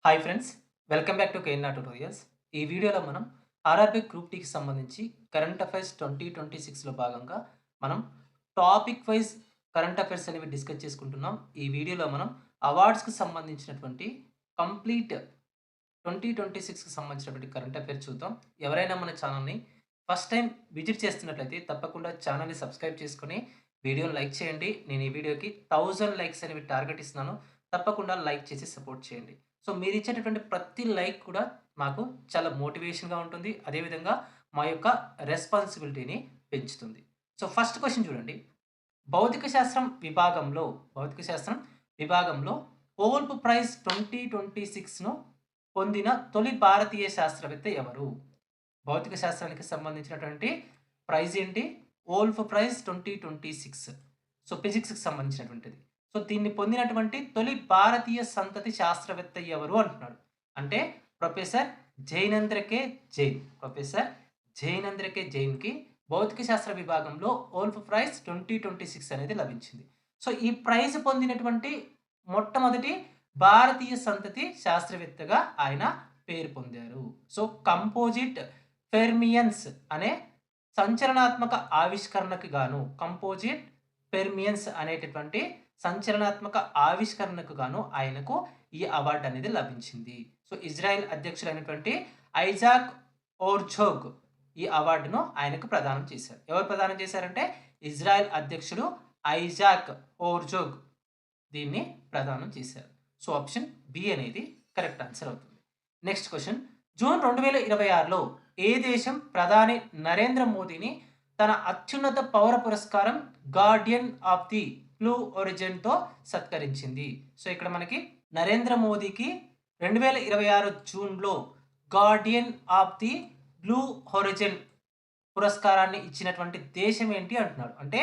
Hi friends, welcome back to KNR tutorials. ఈ వీడియోలో మనం ఆర్ఆర్బీ గ్రూప్ టీకి సంబంధించి కరెంట్ అఫైర్స్ 2026లో భాగంగా మనం టాపిక్ వైజ్ కరెంట్ అఫైర్స్ అనేవి డిస్కస్ చేసుకుంటున్నాం. ఈ వీడియోలో మనం అవార్డ్స్‌కి సంబంధించినటువంటి కంప్లీట్ 2026కి సంబంధించినటువంటి కరెంట్ అఫైర్ చూద్దాం. ఎవరైనా మన ఛానల్‌ని ఫస్ట్ టైమ్ విజిట్ చేస్తున్నట్లయితే తప్పకుండా ఛానల్‌ని సబ్స్క్రైబ్ చేసుకొని వీడియోని లైక్ చేయండి. నేను ఈ వీడియోకి 1000 లైక్స్ అనేవి టార్గెట్ ఇస్తున్నాను. తప్పకుండా లైక్ చేసి సపోర్ట్ చేయండి. సో మీరిచ్చేటటువంటి ప్రతి లైక్ కూడా మాకు చాలా మోటివేషన్‌గా ఉంటుంది. అదేవిధంగా మా యొక్క రెస్పాన్సిబిలిటీని పెంచుతుంది. సో ఫస్ట్ క్వెషన్ చూడండి. భౌతిక శాస్త్రం విభాగంలో భౌతిక శాస్త్రం విభాగంలో ఓల్ప్ ప్రైజ్ 2026ను పొందిన తొలి భారతీయ శాస్త్రవేత్త ఎవరు? భౌతిక శాస్త్రానికి సంబంధించినటువంటి ప్రైజ్ ఏంటి? ఓల్ఫ్ ప్రైజ్ 2026. సో ఫిజిక్స్‌కి సంబంధించినటువంటిది. సో దీన్ని పొందినటువంటి తొలి భారతీయ సంతతి శాస్త్రవేత్త ఎవరు అంటున్నాడు. అంటే ప్రొఫెసర్ జైనేంద్ర కే జైన్. ప్రొఫెసర్ జైనేంద్ర కే జైన్‌కి భౌతిక శాస్త్ర విభాగంలో ఓల్ఫ్ ప్రైజ్ 2026 అనేది లభించింది. సో ఈ ప్రైజ్ పొందినటువంటి మొట్టమొదటి భారతీయ సంతతి శాస్త్రవేత్తగా ఆయన పేరు పొందారు. సో కంపోజిట్ ఫెర్మియన్స్ అనే సంచలనాత్మక ఆవిష్కరణకు గాను కంపోజిట్ ఫెర్మియన్స్ అనేటటువంటి సంచలనాత్మక ఆవిష్కరణకు గాను ఆయనకు ఈ అవార్డు అనేది లభించింది. సో ఇజ్రాయెల్ అధ్యక్షుడైనటువంటి ఐజాక్ ఓర్జోగ్ ఈ అవార్డును ఆయనకు ప్రదానం చేశారు. ఎవరు ప్రదానం చేశారంటే ఇజ్రాయెల్ అధ్యక్షుడు ఐజాక్ ఓర్జోగ్ దీన్ని ప్రదానం చేశారు. సో ఆప్షన్ బి అనేది కరెక్ట్ ఆన్సర్ అవుతుంది. Next question. జూన్ 2026లో ఏ దేశం ప్రధాని నరేంద్ర మోదీని తన అత్యున్నత పౌర పురస్కారం గార్డియన్ ఆఫ్ ది బ్లూ ఒరిజిన్‌తో సత్కరించింది? సో ఇక్కడ మనకి నరేంద్ర మోదీకి 2026 జూన్‌లో గార్డియన్ ఆఫ్ ది బ్లూ హొరిజన్ పురస్కారాన్ని ఇచ్చినటువంటి దేశం ఏంటి అంటున్నాడు. అంటే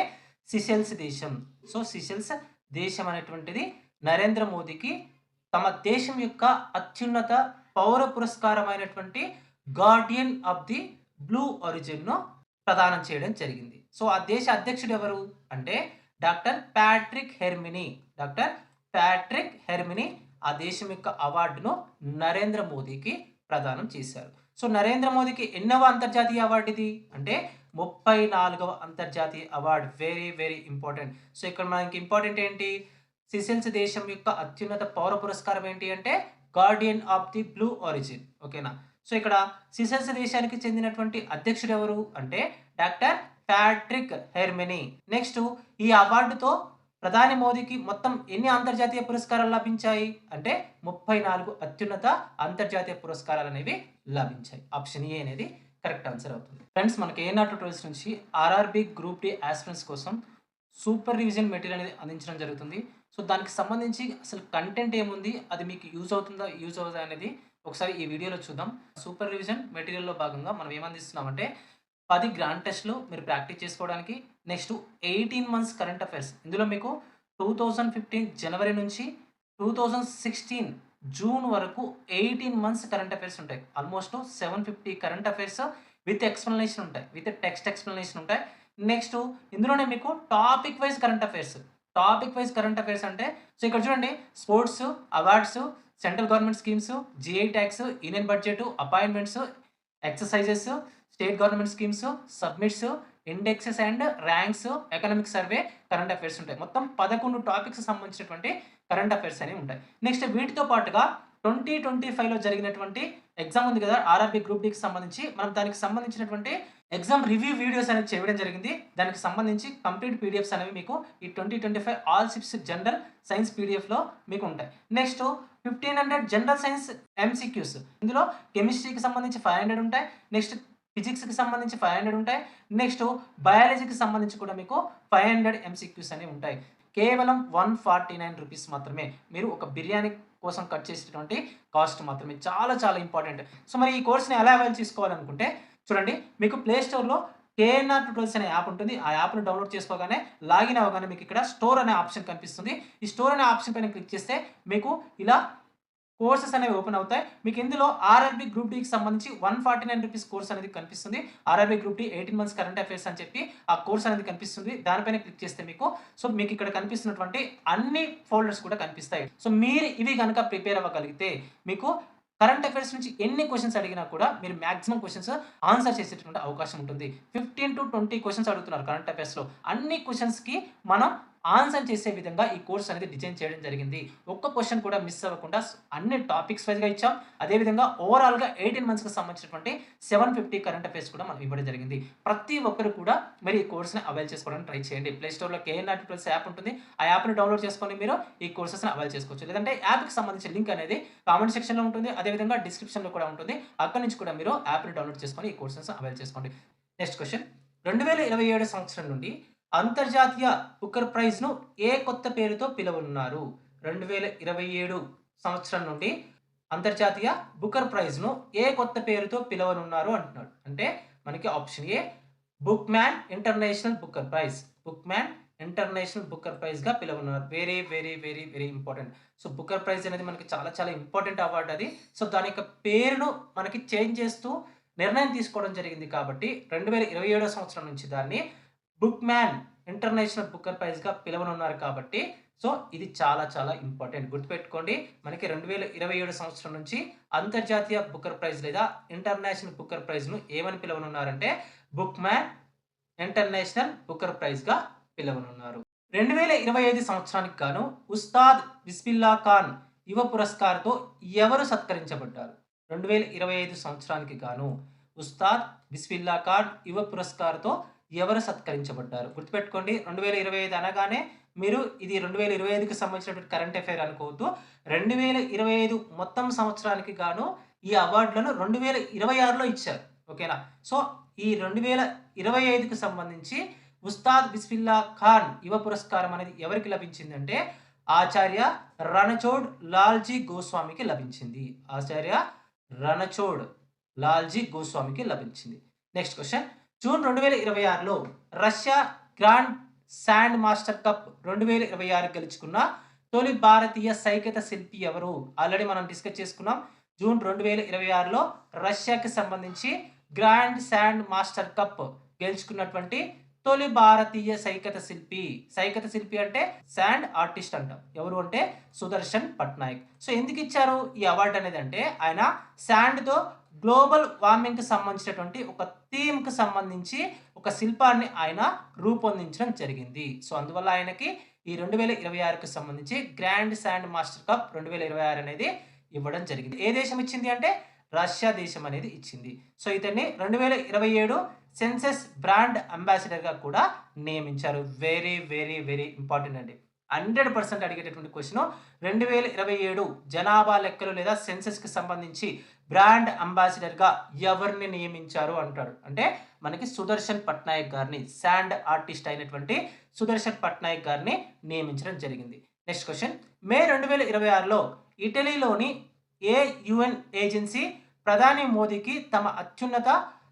సిషెల్స్ దేశం. సో సిషెల్స్ దేశం అనేటువంటిది నరేంద్ర మోదీకి తమ దేశం యొక్క అత్యున్నత పౌర పురస్కారమైనటువంటి గార్డియన్ ఆఫ్ ది బ్లూ ఒరిజిన్‌ను ప్రదానం చేయడం జరిగింది. సో ఆ దేశ అధ్యక్షుడు ఎవరు అంటే doctor Patrick Herminie. Doctor Patrick Herminie ఆ దేశం యొక్క అవార్డును నరేంద్ర మోదీకి ప్రదానం చేశారు. సో నరేంద్ర మోదీకి ఎన్నవ అంతర్జాతీయ అవార్డు ఇది అంటే 34వ అంతర్జాతీయ award. Very very important. So ఇక్కడ మనకి ఇంపార్టెంట్ ఏంటి? సిసెల్స్ దేశం యొక్క అత్యున్నత పౌర పురస్కారం ఏంటి అంటే Guardian of the blue origin. ఓకేనా? సో ఇక్కడ సిసెల్స్ దేశానికి చెందినటువంటి అధ్యక్షుడు ఎవరు అంటే డాక్టర్ ప్యాట్రిక్ హెర్మినీ. నెక్స్ట్ ఈ అవార్డుతో ప్రధాని మోదీకి మొత్తం ఎన్ని అంతర్జాతీయ పురస్కారాలు లభించాయి అంటే 34 అత్యున్నత అంతర్జాతీయ పురస్కారాలు అనేవి లభించాయి. ఆప్షన్ ఏ అనేది కరెక్ట్ ఆన్సర్ అవుతుంది. ఫ్రెండ్స్ మనకి ఏఎన్ఆర్ ట్యుటోరియల్స్ నుంచి ఆర్ఆర్బీ గ్రూప్ డి ఆస్పిరెంట్స్ కోసం సూపర్ రివిజన్ మెటీరియల్ అనేది అందించడం జరుగుతుంది. సో దానికి సంబంధించి అసలు కంటెంట్ ఏముంది, అది మీకు యూజ్ అవుతుందా యూజ్ అవ్వదా అనేది ఒకసారి ఈ వీడియోలో చూద్దాం. సూపర్ రివిజన్ మెటీరియల్‌లో భాగంగా మనం ఏమందిస్తున్నామంటే 10 గ్రాండ్ టెస్ట్‌లు మీరు ప్రాక్టీస్ చేసుకోవడానికి. Next 18 months current affairs. ఇందులో మీకు 2015 జనవరి నుంచి 2016 జూన్ వరకు 18 మంత్స్ కరెంట్ అఫైర్స్ ఉంటాయి. Almost 750 current affairs with explanation ఉంటాయి. విత్ టెక్స్ట్ ఎక్స్‌ప్లనేషన్ ఉంటాయి. నెక్స్ట్ ఇందులోనే మీకు topic wise current affairs. Topic wise current affairs అంటే సో ఇక్కడ చూడండి sports, awards, central government schemes, GI tax, union budget, appointments, exercises, state government schemes, submits, indexes and ranks, economic survey, current affairs ఉంటాయి. మొత్తం 11 topics సంబంధించినటువంటి current affairs అనేవి ఉంటాయి. Next వీటితో పాటుగా 2025లో జరిగినటువంటి ఎగ్జామ్ ఉంది కదా ఆర్ఆర్బీ గ్రూప్ డికి సంబంధించి మనం దానికి సంబంధించినటువంటి ఎగ్జామ్ రివ్యూ వీడియోస్ అనేది చేయడం జరిగింది. దానికి సంబంధించి కంప్లీట్ పీడిఎఫ్స్ అనేవి మీకు ఈ 2025 ఆల్ షిప్స్ జనరల్ సైన్స్ పీడిఎఫ్‌లో మీకు ఉంటాయి. Next 1500 general science MCQs. ఇందులో కెమిస్ట్రీకి సంబంధించి 500 ఉంటాయి. నెక్స్ట్ ఫిజిక్స్‌కి సంబంధించి 500 ఉంటాయి. నెక్స్ట్ బయాలజీకి సంబంధించి కూడా మీకు 500 ఎంసీక్యూస్ అనేవి ఉంటాయి. కేవలం 149 రూపీస్ మాత్రమే. మీరు ఒక బిర్యానీ కోసం ఖర్చు చేసేటటువంటి కాస్ట్ మాత్రమే. చాలా చాలా ఇంపార్టెంట్. సో మరి ఈ కోర్స్‌ని ఎలా అవైల్ చేసుకోవాలనుకుంటే చూడండి మీకు ప్లే స్టోర్‌లో కేఎన్ఆర్ ట్యుటోరియల్స్ అనే యాప్ ఉంటుంది. ఆ యాప్‌ని డౌన్‌లోడ్ చేసుకోగానే లాగిన్ అవ్వగానే మీకు ఇక్కడ స్టోర్ అనే ఆప్షన్ కనిపిస్తుంది. ఈ స్టోర్ అనే ఆప్షన్ పైన క్లిక్ చేస్తే మీకు ఇలా కోర్సెస్ అనేవి ఓపెన్ అవుతాయి. మీకు ఇందులో ఆర్ఆర్బీ గ్రూప్ డీకి సంబంధించి ₹149 కోర్స్ అనేది కనిపిస్తుంది. RRB group D 18 months current affairs అని చెప్పి ఆ కోర్స్ అనేది కనిపిస్తుంది. దానిపైన క్లిక్ చేస్తే మీకు ఇక్కడ కనిపిస్తున్నటువంటి అన్ని ఫోల్డర్స్ కూడా కనిపిస్తాయి. సో మీరు ఇవి గనుక ప్రిపేర్ అవ్వగలిగితే మీకు కరెంట్ అఫైర్స్ నుంచి ఎన్ని క్వెషన్స్ అడిగినా కూడా మీరు మాక్సిమం క్వెషన్స్ ఆన్సర్ చేసేటువంటి అవకాశం ఉంటుంది. 15-20 క్వెషన్స్ అడుగుతున్నారు కరెంట్ అఫైర్స్‌లో. అన్ని క్వెషన్స్‌కి మనం ఆన్సర్ చేసే విధంగా ఈ కోర్స్ అనేది డిజైన్ చేయడం జరిగింది. ఒక్క క్వెషన్ కూడా మిస్ అవ్వకుండా అన్ని టాపిక్స్ వైస్‌గా ఇచ్చాం. అదేవిధంగా ఓవరాల్‌గా 18 మంత్స్‌కి సంబంధించినటువంటి 750 కరెంట్ అఫైర్స్ కూడా మనం ఇవ్వడం జరిగింది. ప్రతి ఒక్కరు కూడా మీరు ఈ కోర్స్‌ని అవైల్ చేసుకోవడానికి ట్రై చేయండి. ప్లే స్టోర్‌లో కేఎన్ఆర్ ట్యూటోరియల్స్ యాప్ ఉంటుంది. ఆ యాప్‌ని డౌన్‌లోడ్ చేసుకొని మీరు ఈ కోర్సెస్‌ని అవైల్ చేసుకోవచ్చు. లేదంటే యాప్‌కి సంబంధించిన లింక్ అనేది కామెంట్ సెక్షన్‌లో ఉంటుంది. అదేవిధంగా డిస్క్రిప్షన్‌లో కూడా ఉంటుంది. అక్కడి నుంచి కూడా మీరు యాప్‌ని డౌన్‌లోడ్ చేసుకొని ఈ కోర్సెస్‌ని అవైల్ చేసుకోండి. నెక్స్ట్ క్వెషన్ 2027 సంవత్సరం నుండి అంతర్జాతీయ బుకర్ ప్రైజ్‌ను ఏ కొత్త పేరుతో పిలవనున్నారు? 2027 సంవత్సరం నుండి అంతర్జాతీయ బుకర్ ప్రైజ్‌ను ఏ కొత్త పేరుతో పిలవనున్నారు అంటున్నాడు. అంటే మనకి option A Bookman International Booker Prize. Bookman International Booker ప్రైజ్‌గా పిలవనున్నారు. Very, very, very, very important. So, Booker Prize అనేది మనకి చాలా చాలా ఇంపార్టెంట్ అవార్డ్ అది. సో, దాని యొక్క పేరును మనకి చేంజ్ చేస్తూ నిర్ణయం తీసుకోవడం జరిగింది కాబట్టి 2027 సంవత్సరం నుంచి దాన్ని బుక్‌మ్యాన్ ఇంటర్నేషనల్ బుకర్ ప్రైజ్‌గా పిలవనున్నారు కాబట్టి సో, ఇది చాలా చాలా ఇంపార్టెంట్. గుర్తుపెట్టుకోండి. మనకి 2027 సంవత్సరం నుంచి అంతర్జాతీయ బుకర్ ప్రైజ్ లేదా ఇంటర్నేషనల్ బుకర్ ప్రైజ్‌ను ఏమని పిలవనున్నారంటే బుక్‌మ్యాన్ ఇంటర్నేషనల్ బుకర్ ప్రైజ్‌గా పిలవనున్నారు. 2025 సంవత్సరానికి గాను ఉస్తాద్ బిస్మిల్లా ఖాన్ యువ పురస్కార్‌తో ఎవరు సత్కరించబడ్డారు? 2025 సంవత్సరానికి గాను ఉస్తాద్ బిస్మిల్లా ఖాన్ యువ పురస్కార్‌తో ఎవరు సత్కరించబడ్డారు? గుర్తుపెట్టుకోండి. 2025 అనగానే మీరు ఇది 2025కి సంబంధించినటువంటి కరెంట్ అఫైర్ అనుకోవద్దు. 2025 మొత్తం సంవత్సరానికి గాను ఈ అవార్డులను 2026లో ఇచ్చారు. ఓకేనా? సో, ఈ 2025కి సంబంధించి ఉస్తాద్ బిస్మిల్లా ఖాన్ యువ పురస్కారం అనేది ఎవరికి లభించిందంటే ఆచార్య రణచోడ్ లాల్జీ గోస్వామికి లభించింది. ఆచార్య రణచోడ్ లాల్జీ గోస్వామికి లభించింది. నెక్స్ట్ క్వెషన్ జూన్ 2026లో Russia grand sand master cup 2026 గెలుచుకున్న తొలి భారతీయ సైకత శిల్పి ఎవరు? ఆల్రెడీ మనం డిస్కస్ చేసుకున్నాం. జూన్ 2026లో రష్యాకి సంబంధించి గ్రాండ్ శాండ్ మాస్టర్ కప్ గెలుచుకున్నటువంటి తొలి భారతీయ సైకత శిల్పి. సైకత శిల్పి అంటే శాండ్ ఆర్టిస్ట్ అంటాం. ఎవరు అంటే సుదర్శన్ పట్నాయక్. సో, ఎందుకు ఇచ్చారు ఈ అవార్డు అనేది అంటే ఆయన శాండ్‌తో గ్లోబల్ వార్మింగ్‌కి సంబంధించినటువంటి ఒక థీమ్‌కి సంబంధించి ఒక శిల్పాన్ని ఆయన రూపొందించడం జరిగింది. సో, అందువల్ల ఆయనకి ఈ 2026కి సంబంధించి గ్రాండ్ శాండ్ మాస్టర్ కప్ 2026 అనేది ఇవ్వడం జరిగింది. ఏ దేశం ఇచ్చింది అంటే రష్యా దేశం అనేది ఇచ్చింది. సో, ఇతన్ని 2027 సెన్సెస్ బ్రాండ్ అంబాసిడర్‌గా కూడా నియమించారు. వెరీ, వెరీ, వెరీ ఇంపార్టెంట్ అండి. 100% అడిగేటటువంటి క్వెషన్ 2027 జనాభా లెక్కలు లేదా సెన్సెస్‌కి సంబంధించి బ్రాండ్ అంబాసిడర్‌గా ఎవరిని నియమించారు అంటాడు. అంటే మనకి సుదర్శన్ పట్నాయక్ గారిని శాండ్ ఆర్టిస్ట్ అయినటువంటి సుదర్శన్ పట్నాయక్ గారిని నియమించడం జరిగింది. నెక్స్ట్ క్వెషన్ మే 2026లో ఇటలీలోని ఏ యుఎన్ ఏజెన్సీ ప్రధాని మోదీకి తమ అత్యున్నత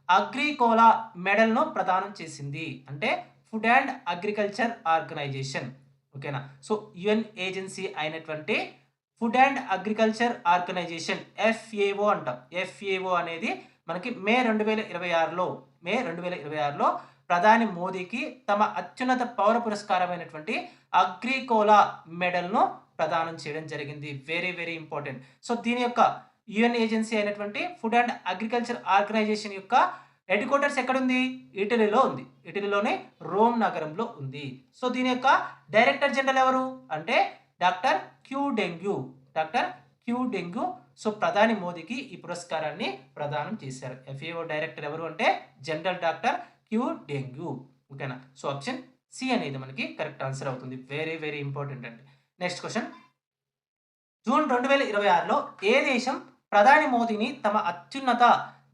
అగ్రికోలా మెడల్‌ను ప్రదానం చేసింది? అంటే ఫుడ్ అండ్ అగ్రికల్చర్ ఆర్గనైజేషన్. ఓకేనా? సో, యుఎన్ ఏజెన్సీ అయినటువంటి food and agriculture organization FAO అంటాం. ఎఫ్ఏఓ అనేది మనకి మే 2026లో ప్రధాని మోదీకి తమ అత్యున్నత పౌర పురస్కారమైనటువంటి అగ్రికోలా మెడల్‌ను ప్రదానం చేయడం జరిగింది. Very, very important. సో, దీని యొక్క యుఎన్ ఏజెన్సీ అయినటువంటి ఫుడ్ అండ్ అగ్రికల్చర్ ఆర్గనైజేషన్ యొక్క హెడ్ క్వార్టర్స్ ఎక్కడుంది? ఇటలీలో ఉంది. ఇటలీలోని రోమ్ నగరంలో ఉంది. సో, దీని యొక్క డైరెక్టర్ జనరల్ ఎవరు? అంటే doctor Qu Dongyu. Doctor Qu Dongyu. So, ప్రధాని మోదీకి ఈ పురస్కారాన్ని ప్రదానం చేశారు. ఎఫ్ఏఓ డైరెక్టర్ ఎవరు అంటే జనరల్ డాక్టర్ క్యూ డెంగ్యూ. ఓకేనా? సో, ఆప్షన్ సి అనేది మనకి కరెక్ట్ ఆన్సర్ అవుతుంది. వెరీ, వెరీ ఇంపార్టెంట్ అండి. నెక్స్ట్ క్వెషన్ జూన్ 2026లో ఏ దేశం ప్రధాని మోదీని తమ అత్యున్నత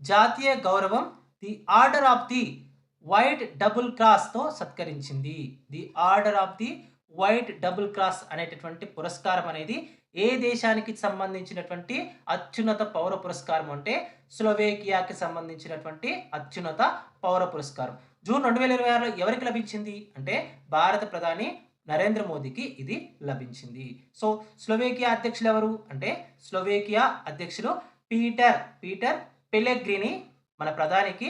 జాతీయ గౌరవం the Order of the White Double క్రాస్‌తో సత్కరించింది? The Order of the White Double Cross అనేటటువంటి పురస్కారం అనేది ఏ దేశానికి సంబంధించినటువంటి అత్యున్నత పౌర పురస్కారం అంటే స్లోవేకియాకి సంబంధించినటువంటి అత్యున్నత పౌర పురస్కారం. జూన్ 2026లో ఎవరికి లభించింది అంటే భారత ప్రధాని నరేంద్ర మోదీకి ఇది లభించింది. సో స్లోవేకియా అధ్యక్షులు ఎవరు అంటే స్లోవేకియా అధ్యక్షులు పీటర్ పెలెగ్రిని మన ప్రధానికి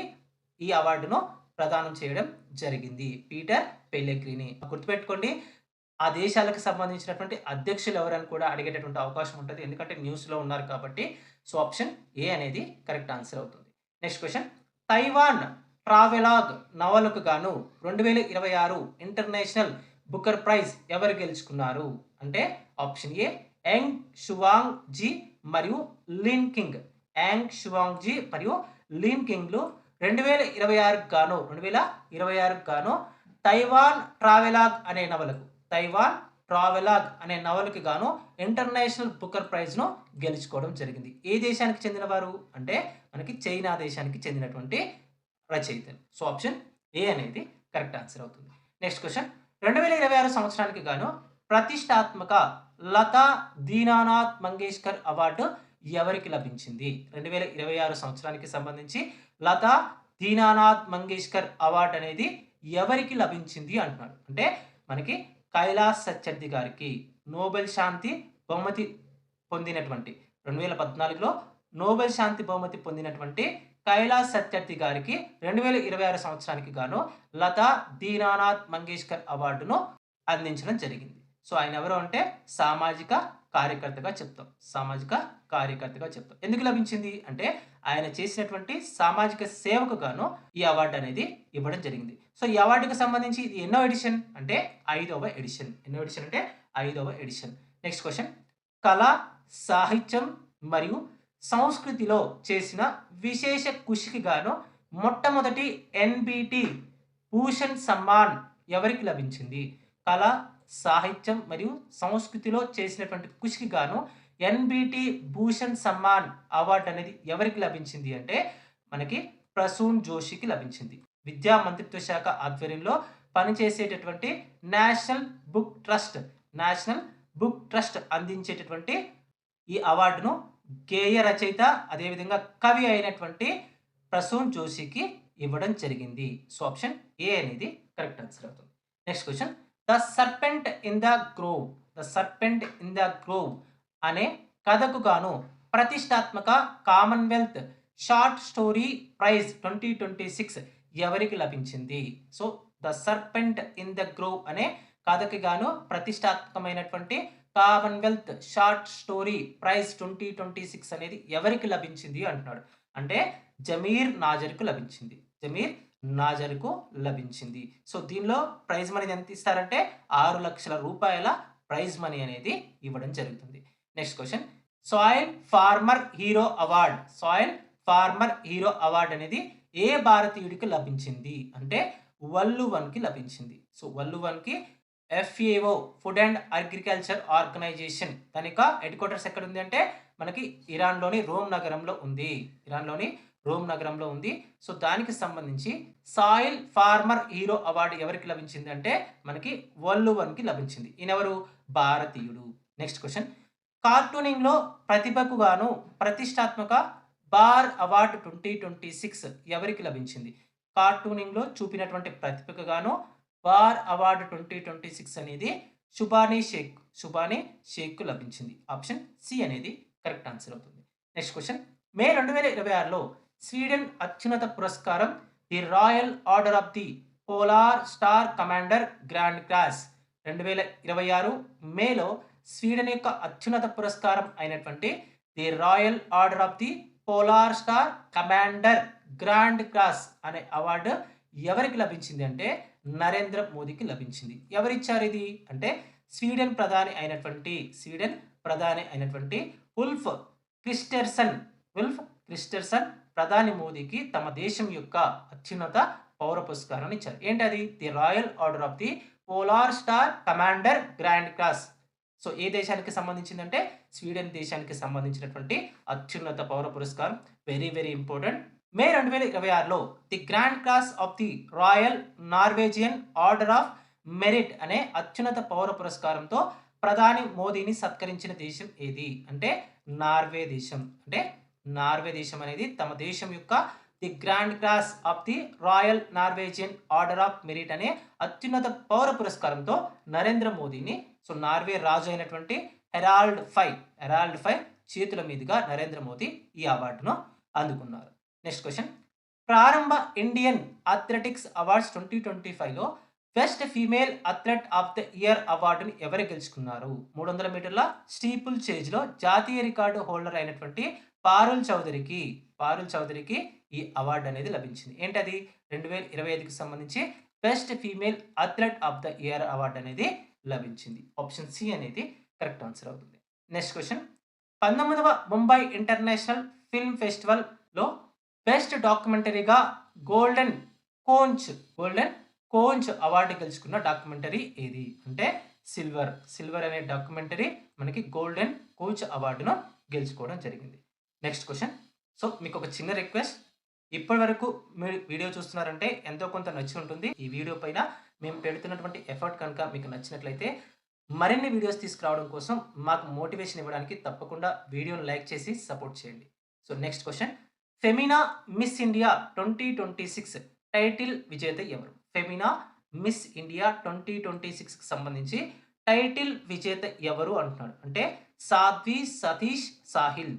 ఈ అవార్డును ప్రదానం చేయడం జరిగింది. పీటర్ పెలెగ్రిని గుర్తుపెట్టుకోండి. ఆ దేశాలకు సంబంధించినటువంటి అధ్యక్షులు ఎవరని కూడా అడిగేటటువంటి అవకాశం ఉంటుంది. ఎందుకంటే న్యూస్‌లో ఉన్నారు కాబట్టి. సో ఆప్షన్ ఏ అనేది కరెక్ట్ ఆన్సర్ అవుతుంది. Next question. తైవాన్ ట్రావెలాగ్ నవలకు గాను 2026 ఇంటర్నేషనల్ బుకర్ ప్రైజ్ ఎవరు గెలుచుకున్నారు? అంటే option A Yang Shuang Zi మరియు Lin King. Yang Shuang Zi మరియు లిన్ కింగ్‌లు 2026 గాను తైవాన్ ట్రావెలాగ్ అనే నవలకి గాను ఇంటర్నేషనల్ బుకర్ ప్రైజ్‌ను గెలుచుకోవడం జరిగింది. ఏ దేశానికి చెందినవారు? అంటే మనకి చైనా దేశానికి చెందినటువంటి రచయితలు. సో ఆప్షన్ ఏ అనేది కరెక్ట్ ఆన్సర్ అవుతుంది. Next question. 2026 సంవత్సరానికి గాను ప్రతిష్టాత్మక లతా దీనానాథ్ మంగేష్కర్ అవార్డు ఎవరికి లభించింది? 2026 సంవత్సరానికి సంబంధించి లతా దీనానాథ్ మంగేష్కర్ అవార్డు అనేది ఎవరికి లభించింది అంటున్నాడు. అంటే మనకి కైలాస్ సత్యార్థి గారికి నోబెల్ శాంతి బహుమతి పొందినటువంటి 2014లో నోబెల్ శాంతి బహుమతి పొందినటువంటి కైలాస్ సత్యార్థి గారికి 2026 సంవత్సరానికి గాను లతా దీనానాథ్ మంగేష్కర్ అవార్డును అందించడం జరిగింది. సో ఆయన ఎవరు అంటే సామాజిక కార్యకర్తగా చెప్తాం. ఎందుకు లభించింది అంటే ఆయన చేసినటువంటి సామాజిక సేవకు గాను ఈ అవార్డు అనేది ఇవ్వడం జరిగింది. సో ఈ అవార్డుకి సంబంధించి ఇది ఎన్నో ఎడిషన్ అంటే 5వ ఎడిషన్. ఎన్నో ఎడిషన్ అంటే 5వ ఎడిషన్. Next question. కళ, సాహిత్యం మరియు సంస్కృతిలో చేసిన విశేష కృషికి గాను మొట్టమొదటి ఎన్‌బిటి భూషణ్ సమ్మాన్ ఎవరికి లభించింది? కళ, సాహిత్యం మరియు సంస్కృతిలో చేసినటువంటి కృషికి గాను ఎన్‌బిటి భూషణ్ సమ్మాన్ అవార్డు అనేది ఎవరికి లభించింది అంటే మనకి ప్రసూన్ జోషికి లభించింది. విద్యా మంత్రిత్వ శాఖ ఆధ్వర్యంలో పనిచేసేటటువంటి నేషనల్ బుక్ ట్రస్ట్ అందించేటటువంటి ఈ అవార్డును గేయ రచయిత అదేవిధంగా కవి అయినటువంటి ప్రసూన్ జోషికి ఇవ్వడం జరిగింది. సో ఆప్షన్ ఏ అనేది కరెక్ట్ ఆన్సర్ అవుతుంది. Next question. The serpent in the grove అనే కథకు గాను ప్రతిష్టాత్మక కామన్వెల్త్ షార్ట్ స్టోరీ ప్రైజ్ 2026 ఎవరికి లభించింది? So the serpent in the grove అనే కథకి గాను ప్రతిష్టాత్మకమైనటువంటి కామన్వెల్త్ షార్ట్ స్టోరీ ప్రైజ్ 2026 అనేది ఎవరికి లభించింది అంటున్నాడు. అంటే జమీర్ నాజర్కు లభించింది. సో దీనిలో ప్రైజ్ మనీ ఎంత ఇస్తారంటే 6 లక్షల రూపాయల ప్రైజ్ మనీ అనేది ఇవ్వడం జరుగుతుంది. Next question. Soil farmer hero award అనేది ఏ భారతీయుడికి లభించింది అంటే వల్లువన్కి లభించింది. సో వల్లువన్కి FAO food and agriculture organization దాని యొక్క హెడ్ క్వార్టర్స్ ఎక్కడ ఉంది అంటే మనకి ఇరాన్లోని రోమ్ నగరంలో ఉంది. సో దానికి సంబంధించి సాయిల్ ఫార్మర్ హీరో అవార్డు ఎవరికి లభించింది అంటే మనకి వల్లువన్కి లభించింది. ఈయనెవరు? భారతీయుడు. Next question. కార్టూనింగ్లో ప్రతిభకు గాను ప్రతిష్టాత్మక బార్ అవార్డు 2026 ఎవరికి లభించింది? కార్టూనింగ్లో చూపినటువంటి ప్రతిభకు గాను బార్ అవార్డు 2026 అనేది శుభానీ షేక్కు లభించింది. ఆప్షన్ సి అనేది కరెక్ట్ ఆన్సర్ అవుతుంది. Next question. మే 2026లో స్వీడన్ అత్యున్నత పురస్కారం the Royal Order of the Polar Star Commander Grand Cross 2026 మేలో స్వీడన్ యొక్క అత్యున్నత పురస్కారం అయినటువంటి the Royal Order of the Polar Star Commander Grand Cross అనే అవార్డు ఎవరికి లభించింది అంటే నరేంద్ర మోదీకి లభించింది. ఎవరిచ్చారు ఇది అంటే స్వీడన్ ప్రధాని అయినటువంటి ఉల్ఫ్ క్రిస్టర్సన్ ప్రధాని మోదీకి తమ దేశం యొక్క అత్యున్నత పౌర పురస్కారాన్ని ఇచ్చారు. ఏంటది? The Royal Order of the Polar Star Commander Grand Cross. So ఏ దేశానికి సంబంధించిందంటే స్వీడన్ దేశానికి సంబంధించినటువంటి అత్యున్నత పౌర పురస్కారం. Very very important. మే 2026లో the Grand Cross of the Royal Norwegian Order of Merit అనే అత్యున్నత పౌర పురస్కారంతో ప్రధాని మోదీని సత్కరించిన దేశం ఏది అంటే నార్వే దేశం. అనేది తమ దేశం యొక్క the Grand Cross of the Royal Norwegian Order of Merit అనే అత్యున్నత పౌర పురస్కారంతో నరేంద్ర మోదీని, సో నార్వే రాజు అయినటువంటి హెరాల్డ్ ఫై చేతుల మీదుగా నరేంద్ర మోదీ ఈ అవార్డును అందుకున్నారు. నెక్స్ట్ క్వశ్చన్, ప్రారంభ ఇండియన్ అథ్లెటిక్స్ అవార్డ్స్ 2025లో best female athlete of the year అవార్డుని ఎవరు గెలుచుకున్నారు? 300 మీటర్ల స్టీపుల్ చేజ్లో జాతీయ రికార్డు హోల్డర్ అయినటువంటి పారుల్ చౌదరికి ఈ అవార్డు అనేది లభించింది. ఏంటది? 2025కి సంబంధించి best female athlete of the year award అనేది లభించింది. ఆప్షన్ సి అనేది కరెక్ట్ ఆన్సర్ అవుతుంది. నెక్స్ట్ క్వశ్చన్, 19వ ముంబై ఇంటర్నేషనల్ ఫిల్మ్ ఫెస్టివల్లో బెస్ట్ డాక్యుమెంటరీగా గోల్డెన్ కోంచ్ అవార్డు గెలుచుకున్న డాక్యుమెంటరీ ఏది? అంటే సిల్వర్ అనే డాక్యుమెంటరీ మనకి గోల్డెన్ కోంచ్ అవార్డును గెలుచుకోవడం జరిగింది. నెక్స్ట్ క్వశ్చన్, సో మీకు ఒక చిన్న రిక్వెస్ట్, ఇప్పటి వరకు మీరు వీడియో చూస్తున్నారంటే ఎంతో కొంత నచ్చి ఉంటుంది. ఈ వీడియో పైన మేము పెడుతున్నటువంటి ఎఫర్ట్ కనుక మీకు నచ్చినట్లయితే మరిన్ని వీడియోస్ తీసుకురావడం కోసం మాకు మోటివేషన్ ఇవ్వడానికి తప్పకుండా వీడియోను లైక్ చేసి సపోర్ట్ చేయండి. So next question, Femina miss India 2026 title విజేత ఎవరు? ఫెమినా మిస్ ఇండియా 2026కి సంబంధించి టైటిల్ విజేత ఎవరు అంటున్నాడు. అంటే సాధ్వి సతీష్ సాహిల్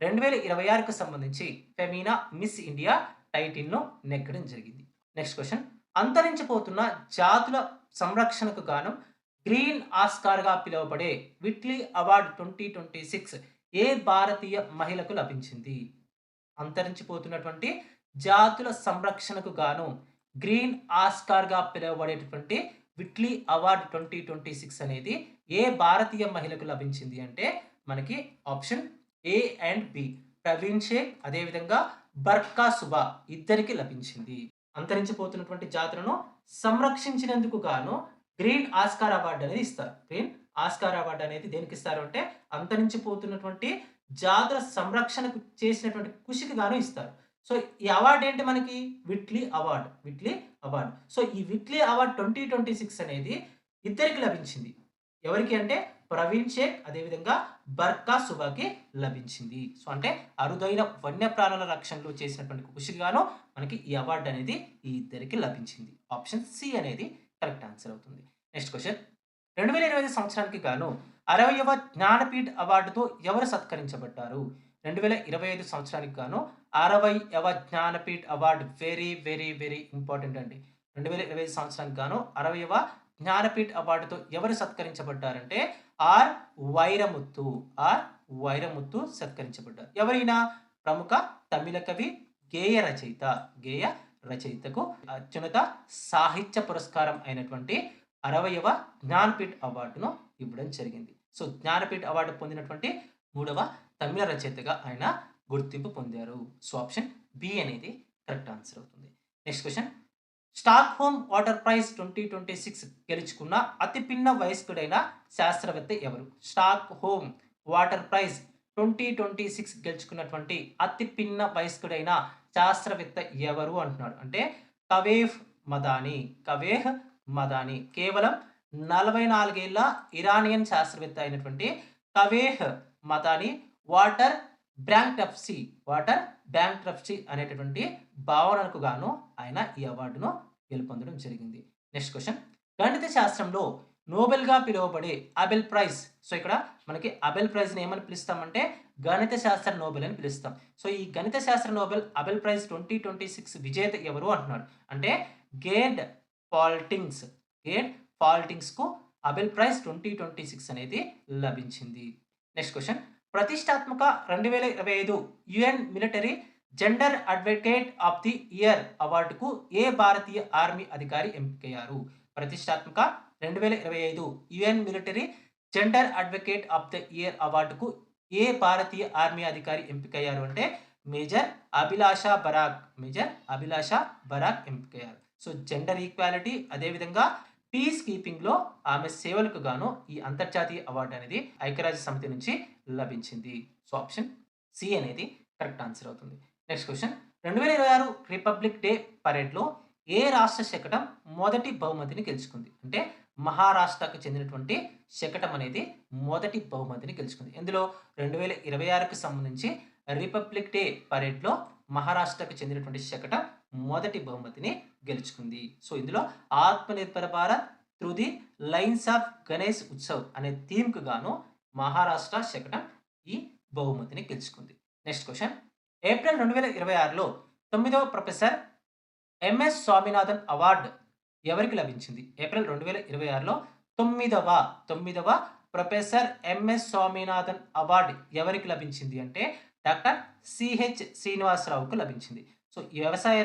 2026కు సంబంధించి ఫెమినా మిస్ ఇండియా టైటిల్ను నెగ్గడం జరిగింది. నెక్స్ట్ క్వశ్చన్, అంతరించిపోతున్న జాతుల సంరక్షణకు గాను గ్రీన్ ఆస్కార్గా పిలువబడే విట్లీ అవార్డు 2026 ఏ భారతీయ మహిళకు లభించింది? అంతరించిపోతున్నటువంటి జాతుల సంరక్షణకు గాను గ్రీన్ ఆస్కార్గా పిలువబడేటటువంటి విట్లీ అవార్డు 2026 అనేది ఏ భారతీయ మహిళకు లభించింది అంటే మనకి option A and B, Praveen Shaikh అదేవిధంగా బర్కా సుబా ఇద్దరికి లభించింది. అంతరించిపోతున్నటువంటి జాతులను సంరక్షించినందుకు గాను గ్రీన్ ఆస్కార్ అవార్డు అనేది ఇస్తారు. గ్రీన్ ఆస్కార్ అవార్డు అనేది దేనికి ఇస్తారు అంటే అంతరించిపోతున్నటువంటి జాతుల సంరక్షణకు చేసినటువంటి కృషికి గాను ఇస్తారు. సో ఈ అవార్డు ఏంటి? మనకి విట్లీ అవార్డు. సో ఈ విట్లీ అవార్డు 2026 అనేది ఇద్దరికి లభించింది. ఎవరికి అంటే ప్రవీణ్ షేక్ అదేవిధంగా బర్కా సుబాకి లభించింది. సో అంటే అరుదైన వన్యప్రాణుల రక్షణలో చేసినటువంటి కృషికి గాను మనకి ఈ అవార్డు అనేది ఈ ఇద్దరికి లభించింది. ఆప్షన్ సి అనేది కరెక్ట్ ఆన్సర్ అవుతుంది. నెక్స్ట్ క్వశ్చన్, 2025 సంవత్సరానికి గాను 60వ జ్ఞానపీఠ్ అవార్డుతో ఎవరు సత్కరించబడ్డారు? 2025 సంవత్సరానికి గాను 60వ Jnanpith award very very very important అండి. 2025 సంవత్సరానికి గాను 60వ జ్ఞానపీఠ్ అవార్డుతో ఎవరు సత్కరించబడ్డారంటే ఆర్ వైరముత్తు సత్కరించబడ్డారు. ఎవరైనా ప్రముఖ తమిళ కవి, గేయ రచయితకు అత్యున్నత సాహిత్య పురస్కారం అయినటువంటి 60వ జ్ఞానపీఠ్ అవార్డును ఇవ్వడం జరిగింది. సో జ్ఞానపీఠ్ అవార్డు పొందినటువంటి 3వ తమిళ రచయితగా ఆయన గుర్తింపు పొందారు. సో ఆప్షన్ బి అనేది కరెక్ట్ ఆన్సర్ అవుతుంది. Next question, Stockholm water prize 2026 గెలుచుకున్న అతి పిన్న వయస్కుడైన శాస్త్రవేత్త ఎవరు? స్టాక్ హోమ్ వాటర్ ప్రైజ్ 2026 గెలుచుకున్నటువంటి అతి పిన్న వయస్కుడైన శాస్త్రవేత్త ఎవరు అంటున్నాడు. అంటే కవేహ్ మదాని కేవలం 44 ఏళ్ల ఇరానియన్ శాస్త్రవేత్త అయినటువంటి కవేహ్ మదాని వాటర్ బ్యాంక్రప్సీ అనేటటువంటి భావనకు గాను ఆయన ఈ అవార్డును గెలుపొందడం జరిగింది. నెక్స్ట్ క్వశ్చన్, గణిత శాస్త్రంలో నోబెల్గా పిలువబడే అబెల్ ప్రైజ్. సో ఇక్కడ మనకి అబెల్ ప్రైజ్ని ఏమని పిలుస్తామంటే గణిత శాస్త్ర నోబెల్ అని పిలుస్తాం. సో ఈ గణిత శాస్త్ర నోబెల్ అబెల్ ప్రైజ్ 2026 విజేత ఎవరు అంటున్నాడు. అంటే గేర్డ్ పాల్టింగ్స్కు అబెల్ ప్రైజ్ 2026 అనేది లభించింది. నెక్స్ట్ క్వశ్చన్, ప్రతిష్టాత్మక 2025 UN Military Gender Advocate of the Year అవార్డుకు ఏ భారతీయ ఆర్మీ అధికారి ఎంపికయ్యారు? ప్రతిష్టాత్మక 2025 UN Military Gender Advocate of the Year అవార్డుకు ఏ భారతీయ ఆర్మీ అధికారి ఎంపికయ్యారు అంటే మేజర్ అభిలాషా బరాక్ ఎంపికయ్యారు. సో జెండర్ ఈక్వాలిటీ అదేవిధంగా పీస్ కీపింగ్లో ఆమె సేవలకు గాను ఈ అంతర్జాతీయ అవార్డు అనేది ఐక్యరాజ్య సమితి నుంచి లభించింది. సో ఆప్షన్ సి అనేది కరెక్ట్ ఆన్సర్ అవుతుంది. నెక్స్ట్ క్వశ్చన్, 2026 రిపబ్లిక్ డే పరేడ్లో ఏ రాష్ట్ర శకటం మొదటి బహుమతిని గెలుచుకుంది? అంటే మహారాష్ట్రకు చెందినటువంటి శకటం అనేది మొదటి బహుమతిని గెలుచుకుంది. ఇందులో 2026కి సంబంధించి రిపబ్లిక్ డే పరేడ్‌లో మహారాష్ట్రకు చెందినటువంటి శకటం మొదటి బహుమతిని గెలుచుకుంది. సో, ఇందులో Atmanirbhar Bharat through the lines of Ganesh Utsav అనే థీమ్‌కి గాను మహారాష్ట్ర శకటం ఈ బహుమతిని గెలుచుకుంది. Next question. ఏప్రిల్ 2026లో 9వ ప్రొఫెసర్ ఎంఎస్ స్వామినాథన్ అవార్డ్ ఎవరికి లభించింది? ఏప్రిల్ 2026లో తొమ్మిదవ ప్రొఫెసర్ ఎంఎస్ స్వామినాథన్ అవార్డ్ ఎవరికి లభించింది అంటే డాక్టర్ సిహెచ్ శ్రీనివాసరావుకు లభించింది. సో, ఈ వ్యవసాయ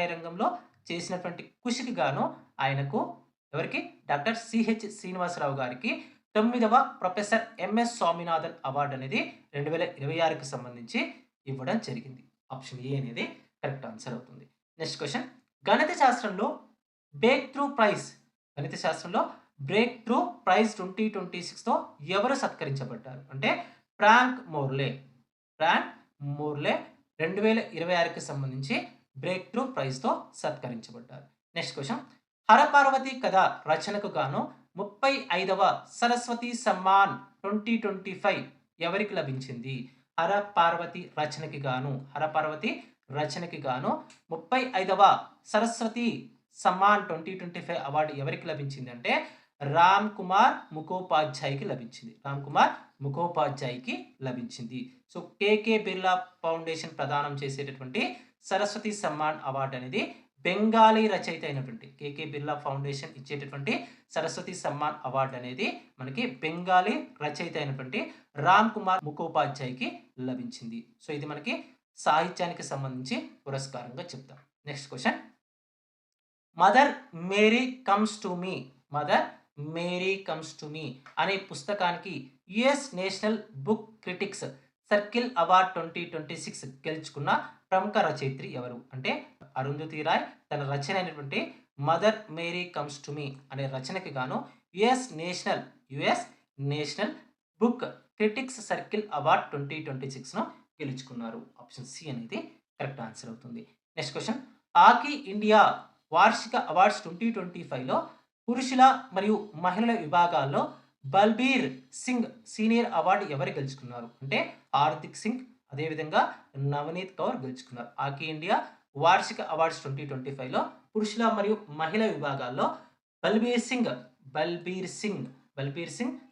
రంగంలో చేసినటువంటి కృషికి గాను ఆయనకు ఎవరికి డాక్టర్ సిహెచ్ శ్రీనివాసరావు గారికి 9వ ప్రొఫెసర్ ఎంఎస్ స్వామినాథన్ అవార్డ్ అనేది 2026కి సంబంధించి ఇవ్వడం జరిగింది. ఆప్షన్ ఏ అనేది కరెక్ట్ ఆన్సర్ అవుతుంది. Next question. గణిత శాస్త్రంలో బ్రేక్ త్రూ ప్రైజ్ గణిత శాస్త్రంలో బ్రేక్ త్రూ ప్రైజ్ 2026తో ఎవరు సత్కరించబడ్డారు అంటే ఫ్రాంక్ మోర్లే 2026కి సంబంధించి బ్రేక్ త్రూ ప్రైజ్తో సత్కరించబడ్డారు. Next question. హరపార్వతి కథ రచనకు గాను 35వ సరస్వతి సమ్మాన్ 2025 ఎవరికి లభించింది? హరపార్వతి రచనకి గాను 35వ సరస్వతి సమ్మాన్ 2025 అవార్డు ఎవరికి లభించింది అంటే రామ్ కుమార్ ముఖోపాధ్యాయకి లభించింది. సో, కేకే బిర్లా ఫౌండేషన్ ప్రదానం చేసేటటువంటి సరస్వతి సమ్మాన్ అవార్డు అనేది బెంగాలీ రచయిత అయినటువంటి కేకే బిర్లా ఫౌండేషన్ ఇచ్చేటటువంటి సరస్వతి సమ్మాన్ అవార్డు అనేది మనకి బెంగాలీ రచయిత అయినటువంటి రామ్ కుమార్ ముఖోపాధ్యాయకి లభించింది. సో, ఇది మనకి సాహిత్యానికి సంబంధించి పురస్కారంగా చెప్తాం. Next question. Mother Mary Comes to Me అనే పుస్తకానికి US National Book Critics Circle Award 2026 గెలుచుకున్న ప్రముఖ రచయిత్రి ఎవరు అంటే అరుంధతి రాయ్ తన రచన అయినటువంటి Mother Mary Comes to Me అనే రచనకి గాను US National Book Critics Circle Award 2026ను గెలుచుకున్నారు. ఆప్షన్ సి అనేది కరెక్ట్ ఆన్సర్ అవుతుంది. Next question. హాకీ ఇండియా వార్షిక అవార్డ్స్ 2025లో పురుషుల మరియు మహిళల విభాగాల్లో బల్బీర్ సింగ్ సీనియర్ అవార్డు ఎవరు గెలుచుకున్నారు అంటే హార్దిక్ సింగ్ అదేవిధంగా నవనీత్ కౌర్ గెలుచుకున్నారు. హాకీ ఇండియా వార్షిక అవార్డ్స్ 2025లో పురుషుల మరియు మహిళ విభాగాల్లో బల్బీర్ సింగ్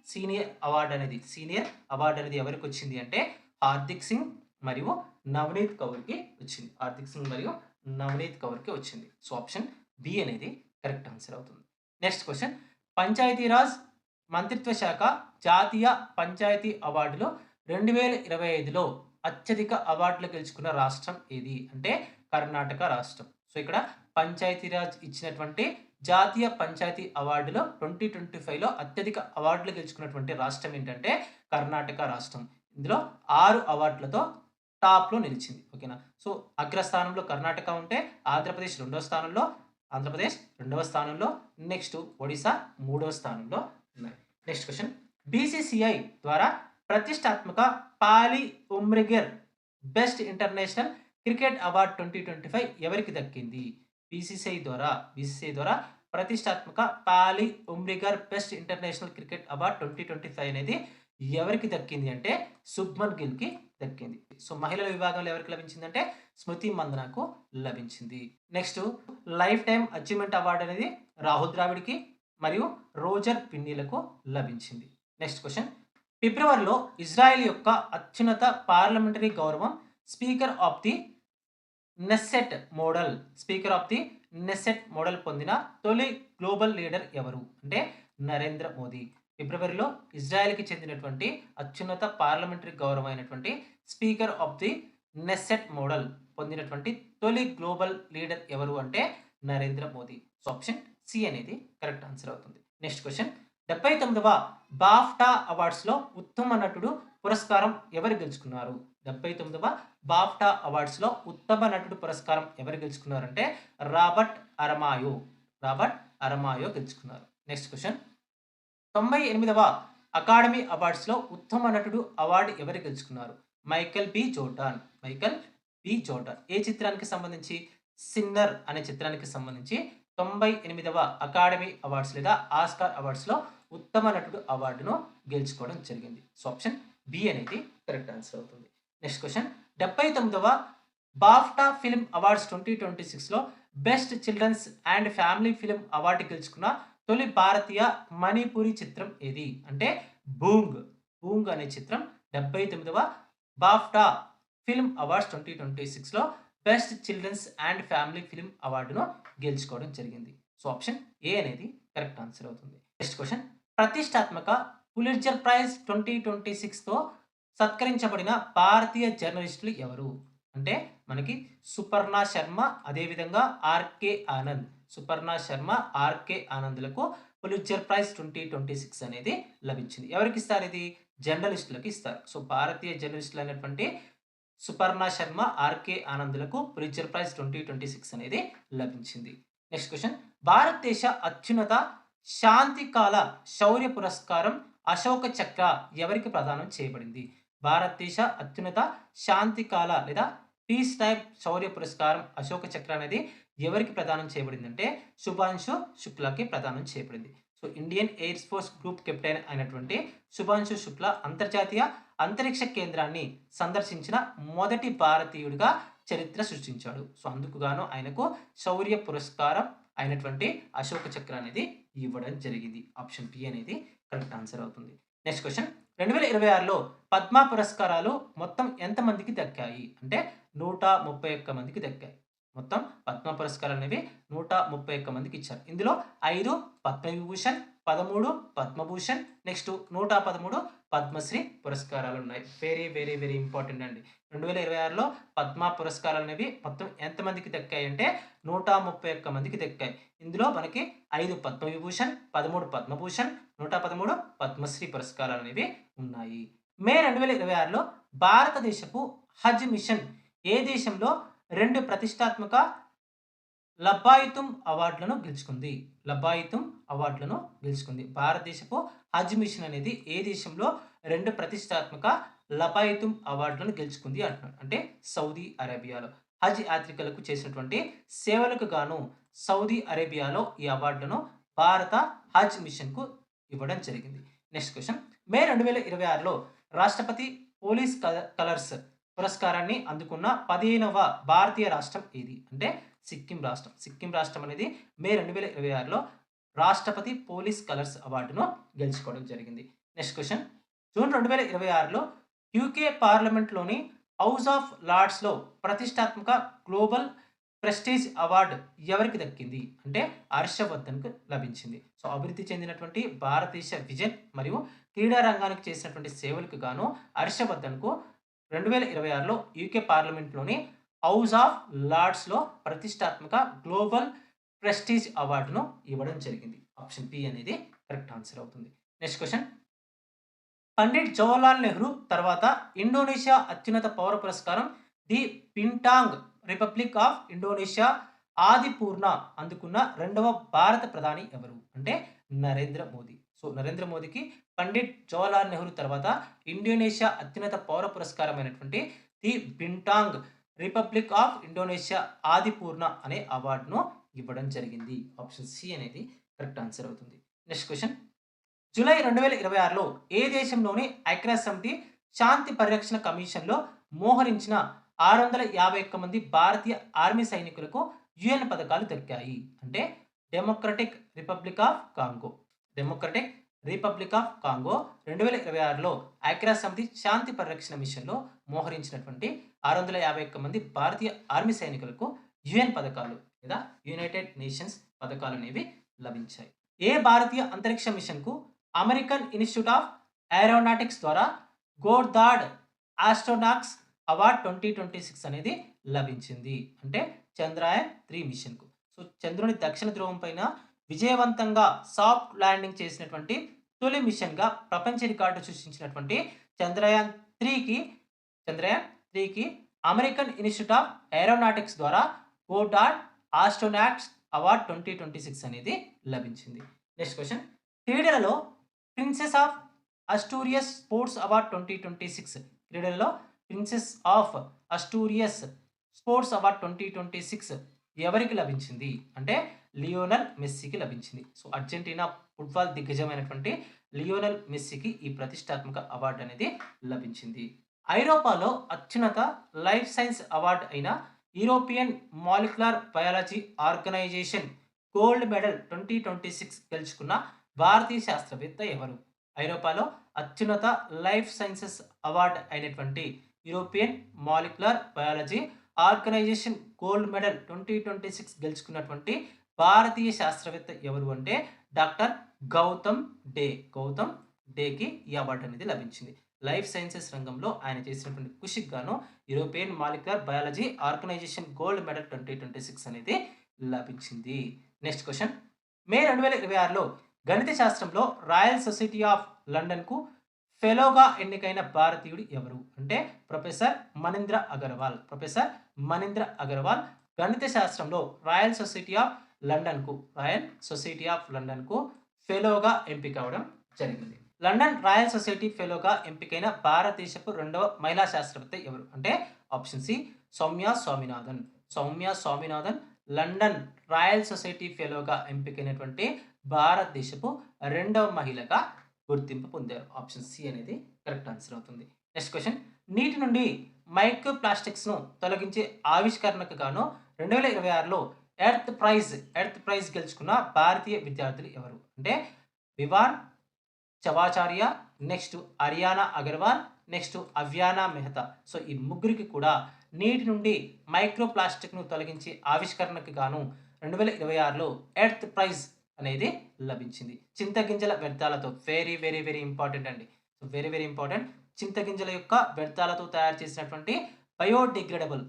సీనియర్ అవార్డు అనేది ఎవరికి వచ్చింది అంటే హార్దిక్ సింగ్ మరియు నవనీత్ కౌర్కి వచ్చింది. సో, ఆప్షన్ బి అనేది కరెక్ట్ ఆన్సర్ అవుతుంది. Next question. పంచాయతీరాజ్ మంత్రిత్వ శాఖ జాతీయ పంచాయతీ అవార్డులో 2025లో అత్యధిక అవార్డులు గెలుచుకున్న రాష్ట్రం ఏది అంటే కర్ణాటక రాష్ట్రం. సో, ఇక్కడ పంచాయతీరాజ్ ఇచ్చినటువంటి జాతీయ పంచాయతీ అవార్డులో 2025లో అత్యధిక అవార్డులు గెలుచుకున్నటువంటి రాష్ట్రం ఏంటంటే కర్ణాటక రాష్ట్రం. ఇందులో 6 అవార్డులతో టాప్లో నిలిచింది. ఓకేనా. సో, అగ్రస్థానంలో కర్ణాటక ఉంటే ఆంధ్రప్రదేశ్ రెండవ స్థానంలో నెక్స్ట్ ఒడిశా 3వ స్థానంలో ఉన్నాయి. Next question. బీసీసీఐ ద్వారా ప్రతిష్టాత్మక పాలి Umrigar best international cricket award 2025 ఎవరికి దక్కింది? బీసీసీఐ ద్వారా ప్రతిష్టాత్మక పాలి Umrigar best international cricket award 2025 అనేది ఎవరికి దక్కింది అంటే శుభ్మన్ గిల్కి దక్కింది. సో, మహిళల విభాగంలో ఎవరికి లభించింది అంటే స్మృతి మందనకు లభించింది. Next life time achievement award అనేది రాహుల్ ద్రావిడ్కి మరియు రోజర్ పిన్నీలకు లభించింది. Next question. ఫిబ్రవరిలో ఇజ్రాయెల్ యొక్క అత్యున్నత పార్లమెంటరీ గౌరవం speaker of the Knesset model పొందిన తొలి గ్లోబల్ లీడర్ ఎవరు అంటే నరేంద్ర మోదీ. ఫిబ్రవరిలో ఇజ్రాయెల్కి చెందినటువంటి అత్యున్నత పార్లమెంటరీ గౌరవం అయినటువంటి Speaker of the Knesset medal పొందినటువంటి తొలి గ్లోబల్ లీడర్ ఎవరు అంటే Narendra Modi. So, option C అనేది కరెక్ట్ ఆన్సర్ అవుతుంది. Next question. 79వ బాఫ్టా అవార్డ్స్లో ఉత్తమ నటుడు పురస్కారం ఎవరు గెలుచుకున్నారు? 79వ బాఫ్టా అవార్డ్స్లో ఉత్తమ నటుడు పురస్కారం ఎవరు గెలుచుకున్నారంటే రాబర్ట్ అరమాయో గెలుచుకున్నారు. Next question. 98వ అకాడమీ అవార్డ్స్లో ఉత్తమ నటుడు అవార్డు ఎవరు గెలుచుకున్నారు? Michael B Jordan. ఏ చిత్రానికి సంబంధించి? సిన్నర్ అనే చిత్రానికి సంబంధించి 98వ అకాడమీ అవార్డ్స్ లేదా ఆస్కార్ అవార్డ్స్లో ఉత్తమ నటుడు అవార్డును గెలుచుకోవడం జరిగింది. సో, ఆప్షన్ బి అనేది కరెక్ట్ ఆన్సర్ అవుతుంది. నెక్స్ట్ క్వశ్చన్ 79వ బాఫ్టా ఫిల్మ్ అవార్డ్స్ 2026లో best children's and family film award గెలుచుకున్న తొలి భారతీయ మణిపురి చిత్రం ఏది? అంటే బూంగ్. బూంగ్ అనే చిత్రం 79వ బాఫ్టా ఫిల్మ్ అవార్డ్స్ 2026లో best children's and family film అవార్డును గెలుచుకోవడం జరిగింది. సో ఆప్షన్ ఏ అనేది కరెక్ట్ ఆన్సర్ అవుతుంది. నెక్స్ట్ క్వశ్చన్ ప్రతిష్టాత్మక పులిట్జర్ ప్రైజ్ 2026తో సత్కరించబడిన భారతీయ జర్నలిస్టులు ఎవరు? అంటే మనకి సుపర్ణ శర్మ, అదేవిధంగా ఆర్కే ఆనంద్. సుపర్ణ శర్మ, ఆర్కే ఆనంద్‌లకు పులిట్జర్ ప్రైజ్ 2026 అనేది లభించింది. ఎవరికి ఇస్తారు ఇది? జర్నలిస్టులకి ఇస్తారు. సో భారతీయ జర్నలిస్టులు అయినటువంటి సుపర్ణ శర్మ, ఆర్కే ఆనంద్‌లకు పులిట్జర్ ప్రైజ్ 2026 అనేది లభించింది. నెక్స్ట్ క్వశ్చన్ భారతదేశ అత్యున్నత శాంతికాల శౌర్య పురస్కారం అశోక చక్ర ఎవరికి ప్రదానం చేయబడింది? భారతదేశ అత్యున్నత శాంతికాల లేదా పీస్ టైప్ శౌర్య పురస్కారం అశోక చక్ర అనేది ఎవరికి ప్రదానం చేయబడిందంటే శుభాంశు శుక్లాకి ప్రదానం చేయబడింది. So Indian air force group captain అయినటువంటి శుభాంశు శుక్లా అంతర్జాతీయ అంతరిక్ష కేంద్రాన్ని సందర్శించిన మొదటి భారతీయుడిగా చరిత్ర సృష్టించాడు. సో అందుకు గాను ఆయనకు శౌర్య పురస్కారం అయినటువంటి అశోక చక్ర అనేది ఇవ్వడం జరిగింది. ఆప్షన్ బి అనేది కరెక్ట్ ఆన్సర్ అవుతుంది. నెక్స్ట్ క్వశ్చన్ 2026లో పద్మ పురస్కారాలు మొత్తం ఎంతమందికి దక్కాయి? అంటే 131 మందికి దక్కాయి. మొత్తం పద్మ పురస్కారాలు అనేవి 131 మందికి ఇచ్చారు. ఇందులో 5 పద్మవిభూషణ్, 13 పద్మభూషణ్, నెక్స్ట్ 113 పద్మశ్రీ పురస్కారాలు ఉన్నాయి. వెరీ వెరీ వెరీ ఇంపార్టెంట్ అండి. 2026లో పద్మ పురస్కారాలు అనేవి మొత్తం ఎంతమందికి దక్కాయి అంటే 131 మందికి దక్కాయి. ఇందులో మనకి 5 పద్మవిభూషణ్, 13 పద్మభూషణ్, 113 పద్మశ్రీ పురస్కారాలు అనేవి ఉన్నాయి. మే 2026లో భారతదేశపు హజ్ మిషన్ ఏ దేశంలో 2 ప్రతిష్టాత్మక లబ్బాయితుం అవార్డులను గెలుచుకుంది? లబ్బాయితుం అవార్డులను గెలుచుకుంది. భారతదేశపు హజ్ మిషన్ అనేది ఏ దేశంలో 2 ప్రతిష్టాత్మక లబాయితుం అవార్డులను గెలుచుకుంది అంటున్నాడు. అంటే సౌదీ అరేబియాలో హజ్ యాత్రికులకు చేసినటువంటి సేవలకు గాను సౌదీ అరేబియాలో ఈ అవార్డులను భారత హజ్ మిషన్కు ఇవ్వడం జరిగింది. నెక్స్ట్ క్వశ్చన్ మే 2026లో రాష్ట్రపతి పోలీస్ కలర్స్ పురస్కారాన్ని అందుకున్న 15వ భారతీయ రాష్ట్రం ఏది? అంటే సిక్కిం రాష్ట్రం. సిక్కిం రాష్ట్రం అనేది మే 2026లో రాష్ట్రపతి పోలీస్ కలర్స్ అవార్డును గెలుచుకోవడం జరిగింది. నెక్స్ట్ క్వశ్చన్ జూన్ 2026లో యూకే పార్లమెంట్లోని హౌస్ ఆఫ్ లార్డ్స్లో ప్రతిష్టాత్మక గ్లోబల్ ప్రెస్టీజ్ అవార్డు ఎవరికి దక్కింది? అంటే హర్షవర్ధన్కు లభించింది. సో అభివృద్ధి చెందినటువంటి భారతదేశ విజన్ మరియు క్రీడా రంగానికి చేసినటువంటి సేవలకు గాను హర్షవర్ధన్కు 2026లో యూకే పార్లమెంట్లోని హౌస్ ఆఫ్ లార్డ్స్లో ప్రతిష్టాత్మక గ్లోబల్ ప్రెస్టీజ్ అవార్డును ఇవ్వడం జరిగింది. ఆప్షన్ బి అనేది కరెక్ట్ ఆన్సర్ అవుతుంది. నెక్స్ట్ క్వశ్చన్ పండిట్ జవహర్లాల్ నెహ్రూ తర్వాత ఇండోనేషియా అత్యున్నత పౌర పురస్కారం the Bintang Republic of Indonesia Adipurna అందుకున్న 2వ భారత ప్రధాని ఎవరు? అంటే నరేంద్ర మోదీ. సో నరేంద్ర మోదీకి పండిట్ జవహర్లాల్ నెహ్రూ తర్వాత ఇండోనేషియా అత్యున్నత పౌర పురస్కారమైనటువంటి the Bintang Republic of Indonesia Adipurna అనే అవార్డును ఇవ్వడం జరిగింది. ఆప్షన్ సి అనేది కరెక్ట్ ఆన్సర్ అవుతుంది. నెక్స్ట్ క్వశ్చన్ జూలై 2026లో ఏ దేశంలోని ఐక్యరాజ్యసమితి శాంతి పరిరక్షణ కమిషన్లో మోహరించిన 651 మంది భారతీయ ఆర్మీ సైనికులకు యుఎన్ పథకాలు దక్కాయి? అంటే Democratic Republic of Congo. Democratic Republic of Congo 2026లో ఐక్యరాజ్యసమితి శాంతి పరిరక్షణ మిషన్లో మోహరించినటువంటి 651 మంది భారతీయ ఆర్మీ సైనికులకు యుఎన్ పథకాలు లేదా యునైటెడ్ నేషన్స్ పథకాలు అనేవి లభించాయి. ఏ భారతీయ అంతరిక్ష మిషన్కు అమెరికన్ ఇన్స్టిట్యూట్ ఆఫ్ ఏరోనాటిక్స్ ద్వారా గోర్దాడ్ ఆస్ట్రోనాట్స్ అవార్డ్ 2026 అనేది లభించింది? అంటే చంద్రయాన్ 3 మిషన్కు. సో చంద్రుని దక్షిణ ధ్రువం పైన విజయవంతంగా సాఫ్ట్ ల్యాండింగ్ చేసినటువంటి తొలి మిషన్గా ప్రపంచ రికార్డు సృష్టించినటువంటి చంద్రయాన్ 3కి అమెరికన్ ఇన్స్టిట్యూట్ ఆఫ్ ఏరోనాటిక్స్ ద్వారా గోర్డాడ్ ఆస్ట్రోనాట్స్ అవార్డ్ 2026 అనేది లభించింది. నెక్స్ట్ క్వశ్చన్ క్రీడలలో Princess of Asturias sports award 2026 క్రీడలలో Princess of Asturias sports award 2026 ఎవరికి లభించింది? అంటే లియోనల్ మెస్సీకి లభించింది. సో అర్జెంటీనా ఫుట్బాల్ దిగ్గజమైనటువంటి లియోనల్ మెస్సీకి ఈ ప్రతిష్టాత్మక అవార్డు అనేది లభించింది. ఐరోపాలో అత్యున్నత లైఫ్ సైన్స్ అవార్డు అయిన European molecular biology organisation gold medal 2026 గెలుచుకున్న భారతీయ శాస్త్రవేత్త ఎవరు? ఐరోపాలో అత్యున్నత లైఫ్ సైన్సెస్ అవార్డు అయినటువంటి European molecular biology organisation gold medal 2026 గెలుచుకున్నటువంటి భారతీయ శాస్త్రవేత్త ఎవరు అంటే డాక్టర్ గౌతమ్ డే. గౌతమ్ డేకి ఈ అవార్డు అనేది లభించింది. లైఫ్ సైన్సెస్ రంగంలో ఆయన చేసినటువంటి కృషికి గాను European molecular biology organisation gold medal 2026 అనేది లభించింది. Next question. మే 2026లో గణిత శాస్త్రంలో రాయల్ సొసైటీ ఆఫ్ లండన్కు ఫెలోగా ఎన్నికైన భారతీయుడు ఎవరు అంటే ప్రొఫెసర్ మనీంద్ర అగర్వాల్. ప్రొఫెసర్ మనీంద్ర అగర్వాల్ గణిత శాస్త్రంలో రాయల్ సొసైటీ ఆఫ్ లండన్కు ఫెలోగా ఎంపిక అవడం జరిగింది. లండన్ రాయల్ సొసైటీ ఫెలోగా ఎంపికైన భారతదేశపు రెండవ మహిళా శాస్త్రవేత్త ఎవరు అంటే option C Soumya Swaminathan. Soumya Swaminathan London Royal Society ఫెలోగా ఎంపికైనటువంటి భారతదేశపు రెండవ మహిళగా గుర్తింపు పొందారు. ఆప్షన్ సి అనేది కరెక్ట్ ఆన్సర్ అవుతుంది. Next question. నీటి నుండి మైక్రో ప్లాస్టిక్స్ను తొలగించే ఆవిష్కరణకు గాను 2026లో ఎర్త్ ప్రైజ్ గెలుచుకున్న భారతీయ విద్యార్థులు ఎవరు అంటే Vivaan Chavacharya, next Ariana Agarwal, next Avyana Mehta. So ఈ ముగ్గురికి కూడా నీటి నుండి మైక్రో ప్లాస్టిక్ను తొలగించి ఆవిష్కరణకు గాను 2026లో ఎర్త్ ప్రైజ్ అనేది లభించింది. చింతగింజల వ్యర్థాలతో వెరీ వెరీ వెరీ ఇంపార్టెంట్ అండి. So very very important. చింతగింజల యొక్క వ్యర్థాలతో తయారు చేసినటువంటి బయోడిగ్రేడబుల్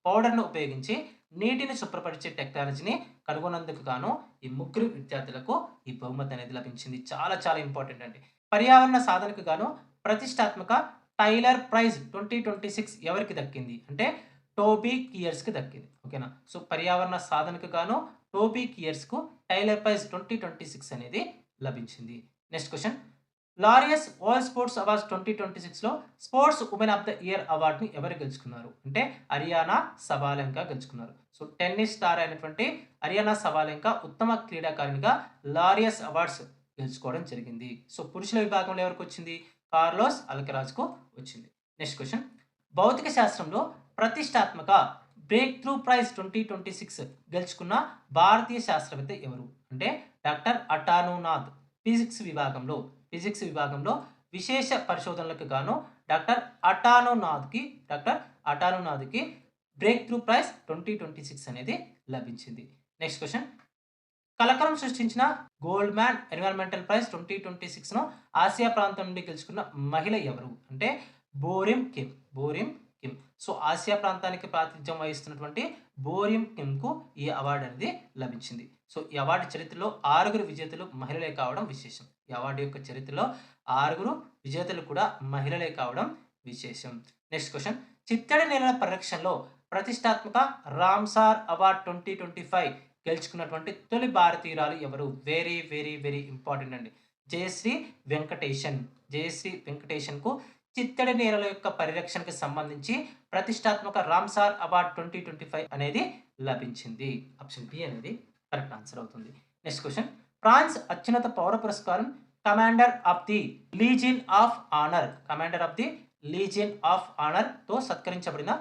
పౌడర్ను ఉపయోగించి నీటిని శుభ్రపరిచే టెక్నాలజీని కనుగొన్నందుకు గాను ఈ ముగ్గురు విద్యార్థులకు ఈ బహుమతి అనేది లభించింది. చాలా చాలా ఇంపార్టెంట్ అండి. పర్యావరణ సాధనకు గాను ప్రతిష్టాత్మక టైలర్ ప్రైజ్ 2026 ఎవరికి దక్కింది అంటే టోబీ కియర్స్కి దక్కింది. ఓకేనా. సో పర్యావరణ సాధనకు గాను టోబీ కియర్స్కు టైలర్ ప్రైజ్ 2026 అనేది లభించింది. Next question. Laureus World Sports Awards 2026లో Sportswoman of the year అవార్డుని ఎవరు గెలుచుకున్నారు అంటే అరియానా సబాలెంకా గెలుచుకున్నారు. సో టెన్నిస్ స్టార్ అయినటువంటి అరియానా సబాలెంకా ఉత్తమ క్రీడాకారిణిగా లారియస్ అవార్డ్స్ గెలుచుకోవడం జరిగింది. సో పురుషుల విభాగంలో ఎవరికి వచ్చింది? కార్లోస్ అల్కరాజ్కు వచ్చింది. Next question. భౌతిక శాస్త్రంలో ప్రతిష్టాత్మక బ్రేక్ త్రూ ప్రైజ్ 2026 గెలుచుకున్న భారతీయ శాస్త్రవేత్త ఎవరు అంటే డాక్టర్ అటానునాథ్. ఫిజిక్స్ విభాగంలో విశేష పరిశోధనలకు గాను డాక్టర్ అటానునాథ్కి బ్రేక్ త్రూ ప్రైజ్ 2026 అనేది లభించింది. Next question. కలకలం సృష్టించిన గోల్డ్ మ్యాన్ ఎన్విరాన్మెంటల్ ప్రైజ్ 2026ను ఆసియా ప్రాంతం నుండి గెలుచుకున్న మహిళ ఎవరు అంటే బోరిమ్ కిమ్. సో ఆసియా ప్రాంతానికి ప్రాతినిధ్యం వహిస్తున్నటువంటి బోరిమ్ కిమ్కు ఈ అవార్డు అనేది లభించింది. సో ఈ అవార్డు చరిత్రలో 6 విజేతలు మహిళలే కావడం విశేషం. ఈ అవార్డు యొక్క చరిత్రలో 6 విజేతలు కూడా మహిళలే కావడం విశేషం. Next question. చిత్తడి నేలల పరిరక్షణలో ప్రతిష్టాత్మక రామ్సార్ అవార్డ్ 2025 గెలుచుకున్నటువంటి తొలి భారతీయురాలు ఎవరు? వెరీ వెరీ వెరీ ఇంపార్టెంట్ అండి. జయశ్రీ వెంకటేషన్కు చిత్తడి నేలల యొక్క పరిరక్షణకు సంబంధించి ప్రతిష్టాత్మక రామ్సార్ అవార్డ్ 2025 అనేది లభించింది. ఆప్షన్ బి అనేది కరెక్ట్ ఆన్సర్ అవుతుంది. Next question. ఫ్రాన్స్ అత్యున్నత పౌర పురస్కారం Commander of the Legion of Honour తో సత్కరించబడిన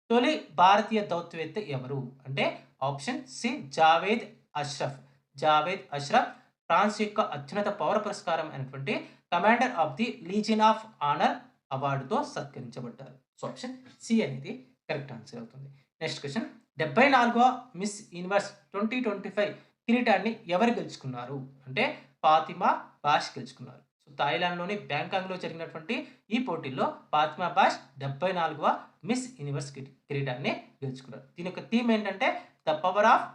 తొలి భారతీయ దౌత్యవేత్త ఎవరు అంటే option C Javed Ashraf France యొక్క అత్యున్నత పౌర పురస్కారం అయినటువంటి Commander of the Legion of Honour అవార్డుతో సత్కరించబడ్డారు. సో ఆప్షన్ సి అనేది కరెక్ట్ ఆన్సర్ అవుతుంది. Next question. 74వ మిస్ యూనివర్స్ 2025 కిరీటాన్ని ఎవరు గెలుచుకున్నారు అంటే ఫాతిమా బాష్ గెలుచుకున్నారు. సో థాయిలాండ్లోని బ్యాంకాక్లో జరిగినటువంటి ఈ పోటీల్లో ఫాతిమా బాష్ 74వ మిస్ యూనివర్స్ కిరీటాన్ని గెలుచుకున్నారు. దీని యొక్క థీమ్ ఏంటంటే the power of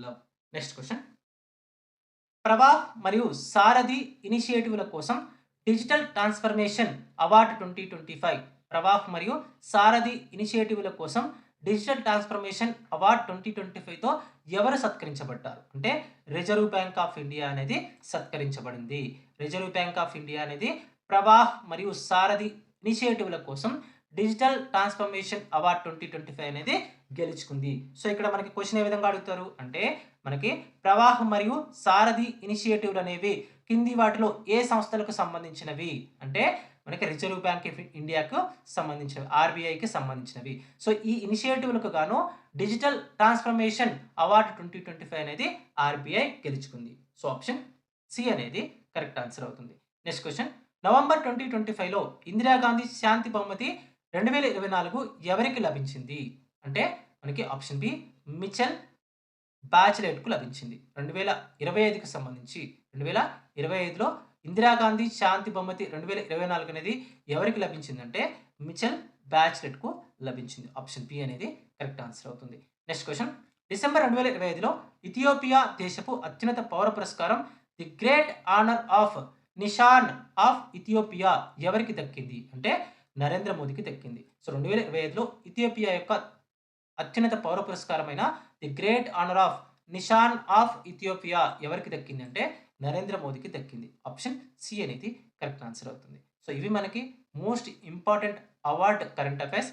love. Next question. Pravah మరియు సారథి ఇనిషియేటివ్ల కోసం డిజిటల్ ట్రాన్స్ఫర్మేషన్ అవార్డు 2025 ప్రవాహ్ మరియు సారథి ఇనిషియేటివ్ల కోసం డిజిటల్ ట్రాన్స్ఫర్మేషన్ అవార్డ్ 2025తో ఎవరు సత్కరించబడ్డారు అంటే రిజర్వ్ బ్యాంక్ ఆఫ్ ఇండియా అనేది సత్కరించబడింది. రిజర్వ్ బ్యాంక్ ఆఫ్ ఇండియా అనేది ప్రవాహ్ మరియు సారథి ఇనిషియేటివ్ల కోసం డిజిటల్ ట్రాన్స్ఫర్మేషన్ అవార్డ్ 2025 అనేది గెలుచుకుంది. సో ఇక్కడ మనకి క్వశ్చన్ ఏ విధంగా అడుగుతారు అంటే మనకి ప్రవాహ్ మరియు సారథి ఇనిషియేటివ్లు అనేవి కింది వాటిలో ఏ సంస్థలకు సంబంధించినవి అంటే మనకి రిజర్వ్ బ్యాంక్ ఆఫ్ ఇండియాకు సంబంధించినవి, ఆర్బీఐకి సంబంధించినవి. సో ఈ ఇనిషియేటివ్లకు గాను డిజిటల్ ట్రాన్స్ఫర్మేషన్ అవార్డు 2025 అనేది ఆర్బీఐ గెలుచుకుంది. సో ఆప్షన్ సి అనేది కరెక్ట్ ఆన్సర్ అవుతుంది. నెక్స్ట్ క్వశ్చన్, నవంబర్ 2025లో ఇందిరాగాంధీ శాంతి బహుమతి 2024 ఎవరికి లభించింది అంటే మనకి ఆప్షన్ బి మిచెల్ బాచెలెట్‌కు లభించింది. 2025కి సంబంధించి 2025లో ఇందిరాగాంధీ శాంతి బహుమతి 2024 అనేది ఎవరికి లభించిందంటే మిచెల్ బాచెలెట్‌కు లభించింది. ఆప్షన్ బి అనేది కరెక్ట్ ఆన్సర్ అవుతుంది. నెక్స్ట్ క్వశ్చన్, డిసెంబర్ 2025లో ఇథియోపియా దేశపు అత్యున్నత పౌర పురస్కారం the Great Honour of Nishan of Ethiopia ఎవరికి దక్కింది అంటే నరేంద్ర మోదీకి దక్కింది. సో 2025లో ఇథియోపియా యొక్క అత్యున్నత పౌర పురస్కారమైన the Great Honour of Nishan of Ethiopia ఎవరికి దక్కింది అంటే నరేంద్ర మోదీకి దక్కింది. ఆప్షన్ సి అనేది కరెక్ట్ ఆన్సర్ అవుతుంది. సో ఇవి మనకి most important award current affairs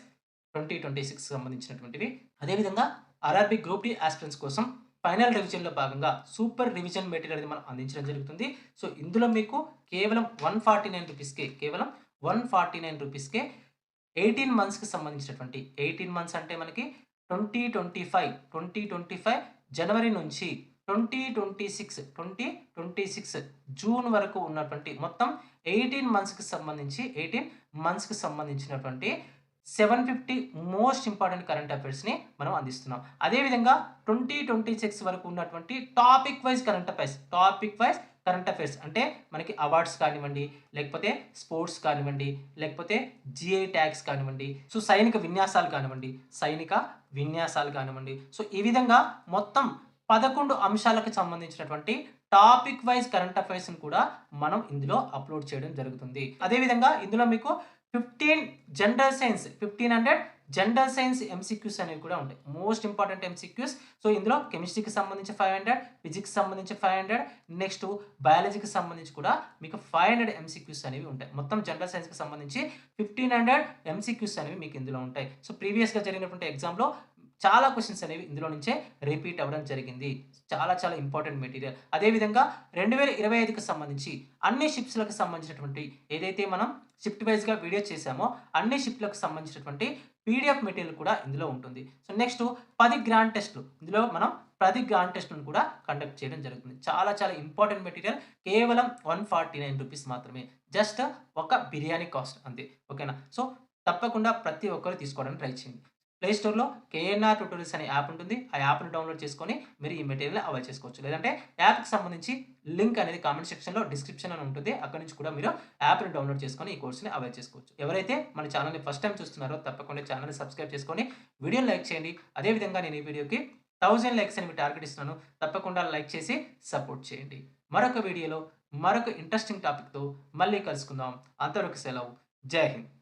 2026 సంబంధించినటువంటివి. అదేవిధంగా ఆర్ఆర్బీ గ్రూప్ డి ఆస్పిరెంట్స్ కోసం ఫైనల్ రివిజన్లో భాగంగా సూపర్ రివిజన్ మెటీరియల్ అనేది మనం అందించడం జరుగుతుంది. సో ఇందులో మీకు కేవలం 149 రూపీస్కే, కేవలం 149 రూపీస్కే 18 మంత్స్కి సంబంధించినటువంటి 18 మంత్స్ అంటే మనకి 2025 జనవరి నుంచి 2026 జూన్ వరకు ఉన్నటువంటి మొత్తం 18 మంత్స్కి సంబంధించినటువంటి 750 మోస్ట్ ఇంపార్టెంట్ కరెంట్ అఫైర్స్ని మనం అందిస్తున్నాం. అదేవిధంగా 2026 వరకు ఉన్నటువంటి టాపిక్ వైజ్ కరెంట్ అఫైర్స్ అంటే మనకి అవార్డ్స్ కానివ్వండి, లేకపోతే స్పోర్ట్స్ కానివ్వండి, లేకపోతే జిఐ ట్యాగ్స్ కానివ్వండి, సో సైనిక విన్యాసాలు కానివ్వండి. సో ఈ విధంగా మొత్తం 11 అంశాలకు సంబంధించినటువంటి టాపిక్ వైజ్ కరెంట్ అఫైర్స్ని కూడా మనం ఇందులో అప్లోడ్ చేయడం జరుగుతుంది. అదేవిధంగా ఇందులో మీకు 1500 జనరల్ సైన్స్ ఎంసీక్యూస్ అనేవి కూడా ఉంటాయి. Most important MCQs. సో ఇందులో కెమిస్ట్రీకి సంబంధించి 500, ఫిజిక్స్ సంబంధించి 500, నెక్స్ట్ బయాలజీకి సంబంధించి కూడా మీకు 500 ఎంసీక్యూస్ అనేవి ఉంటాయి. మొత్తం జనరల్ సైన్స్కి సంబంధించి 1500 ఎంసీక్యూస్ అనేవి మీకు ఇందులో ఉంటాయి. సో ప్రీవియస్గా జరిగినటువంటి ఎగ్జామ్లో చాలా క్వశ్చన్స్ అనేవి ఇందులో నుంచే రిపీట్ అవ్వడం జరిగింది. చాలా ఇంపార్టెంట్ మెటీరియల్. అదేవిధంగా 2025కి సంబంధించి అన్ని షిప్స్లకు సంబంధించినటువంటి ఏదైతే మనం షిఫ్ట్ వైజ్గా వీడియో చేశామో అన్ని షిప్లకు సంబంధించినటువంటి పీడిఎఫ్ మెటీరియల్ కూడా ఇందులో ఉంటుంది. సో నెక్స్ట్ 10 గ్రాండ్ టెస్టులు, ఇందులో మనం 10 గ్రాండ్ టెస్టులను కూడా కండక్ట్ చేయడం జరుగుతుంది. చాలా ఇంపార్టెంట్ మెటీరియల్. కేవలం 149 రూపీస్ మాత్రమే. జస్ట్ ఒక బిర్యానీ కాస్ట్ అంతే. ఓకేనా? సో తప్పకుండా ప్రతి ఒక్కరు తీసుకోవడానికి ట్రై చేయండి. ప్లే స్టోర్లో కేఎన్ఆర్ ట్యూటోరియల్స్ అనే యాప్ ఉంటుంది. ఆ యాప్ని డౌన్లోడ్ చేసుకొని మీరు ఈ మెటీరియల్ అవైల్ చేసుకోవచ్చు. లేదంటే యాప్కి సంబంధించి లింక్ అనేది కామెంట్ సెక్షన్లో డిస్క్రిప్షన్ అని ఉంటుంది. అక్కడ నుంచి కూడా మీరు యాప్ని డౌన్లోడ్ చేసుకొని ఈ కోర్సుని అవైల్ చేసుకోవచ్చు. ఎవరైతే మన ఛానల్ని ఫస్ట్ టైం చూస్తున్నారో తప్పకుండా ఛానల్ని సబ్స్క్రైబ్ చేసుకొని వీడియోని లైక్ చేయండి. అదేవిధంగా నేను ఈ వీడియోకి 1000 లైక్స్ అని టార్గెట్ ఇస్తున్నాను. తప్పకుండా లైక్ చేసి సపోర్ట్ చేయండి. మరొక వీడియోలో మరొక ఇంట్రెస్టింగ్ టాపిక్తో మళ్ళీ కలుసుకుందాం. అంతవరకు సెలవు. జై హింద్.